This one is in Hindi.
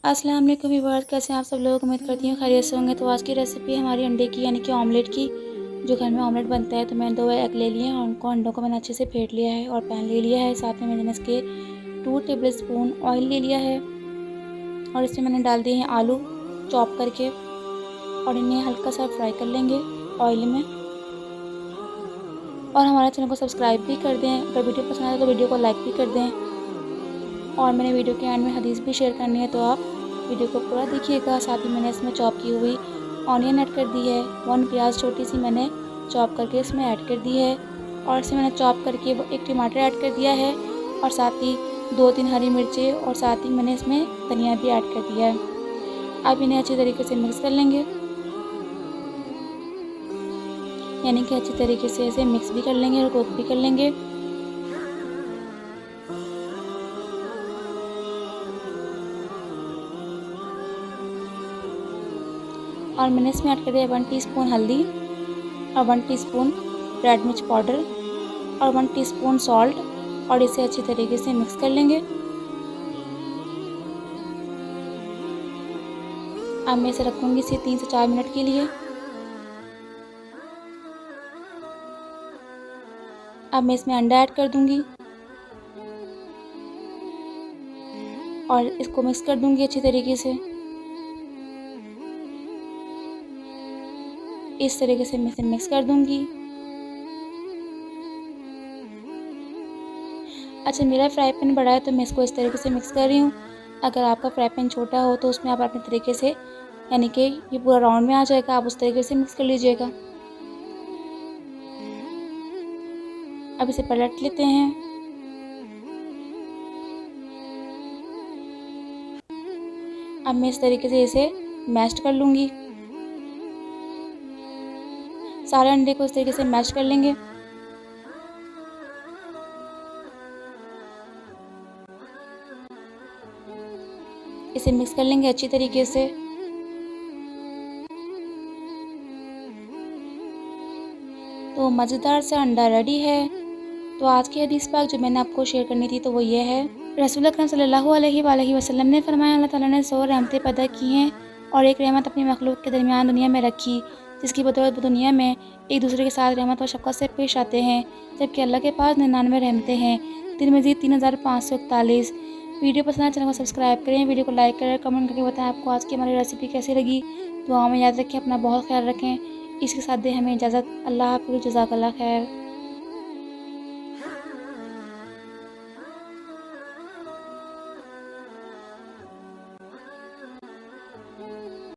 अस्सलाम वालेकुम व्यूअर्स, कैसे हैं आप सब लोग। उम्मीद करती हूँ खैरियत से होंगे। तो आज की रेसिपी हमारी अंडे की यानी कि ऑमलेट की, जो घर में ऑमलेट बनता है। तो मैंने 2 एग ले लिए हैं और उनको अंडों को मैंने अच्छे से फेंट लिया है और पैन ले लिया है। साथ में मैंने इसके 2 टेबल स्पून ऑयल ले लिया है और इसमें मैंने डाल दिए हैं आलू चॉप करके और इन्हें हल्का सा फ्राई कर लेंगे ऑयल में। और हमारे चैनल को सब्सक्राइब भी कर दें। अगर वीडियो पसंद आए तो वीडियो को लाइक भी कर दें। और मैंने वीडियो के एंड में हदीस भी शेयर करनी है, तो आप वीडियो को पूरा देखिएगा। साथ ही मैंने इसमें चॉप की हुई ऑनियन ऐड कर दी है। 1 प्याज छोटी सी मैंने चॉप करके इसमें ऐड कर दी है और इसमें मैंने चॉप करके 1 टमाटर ऐड कर दिया है और साथ ही 2-3 हरी मिर्चें और साथ ही मैंने इसमें धनिया भी ऐड कर दिया है। अब इन्हें अच्छी तरीके से मिक्स कर लेंगे, यानी कि अच्छी तरीके से इसे मिक्स भी कर लेंगे और कुक भी कर लेंगे। और मैंने इसमें ऐड कर दिया 1 टीस्पून हल्दी और 1 टीस्पून रेड मिर्च पाउडर और 1 टीस्पून सॉल्ट और इसे अच्छी तरीके से मिक्स कर लेंगे। अब मैं इसे रखूँगी इसे 3 से 4 मिनट के लिए। अब मैं इसमें अंडा ऐड कर दूँगी और इसको मिक्स कर दूँगी अच्छी तरीके से। इस तरीके से मैं इसे मिक्स कर दूँगी। अच्छा, मेरा फ्राई पैन बड़ा है तो मैं इसको इस तरीके से मिक्स कर रही हूँ। अगर आपका फ्राई पैन छोटा हो तो उसमें आप अपने तरीके से, यानी कि ये पूरा राउंड में आ जाएगा, आप उस तरीके से मिक्स कर लीजिएगा। अब इसे पलट लेते हैं। अब मैं इस तरीके से इसे मैश कर लूँगी। सारे अंडे को इस तरीके से मैश कर लेंगे। इसे मिक्स कर लेंगे अच्छी तरीके से। तो मज़ेदार सा अंडा रेडी है। तो आज की हदीस पाक जो मैंने आपको शेयर करनी थी तो वो ये है, रसूल अकरम सल्लल्लाहु अलैहि वसल्लम ने फरमाया, अल्लाह ताला ने 100 रहमतें पैदा की हैं और एक रहमत अपनी मखलूक के दरमियान दुनिया में रखी, जिसकी बदौलत वो दुनिया में एक दूसरे के साथ रहमत और शफ़क़त से पेश आते हैं, जबकि अल्लाह के पास 99 रहमतें हैं। तिरमिज़ी 3541। वीडियो पसंद आए चैनल को सब्सक्राइब करें, वीडियो को लाइक करें, कमेंट करके बताएं आपको आज की हमारी रेसिपी कैसी लगी। दुआओं में याद रखें, अपना बहुत ख्याल रखें। इसके साथ दें हमें इजाज़त। अल्लाह हाफ़िज़, जज़ाकल्लाह खैर।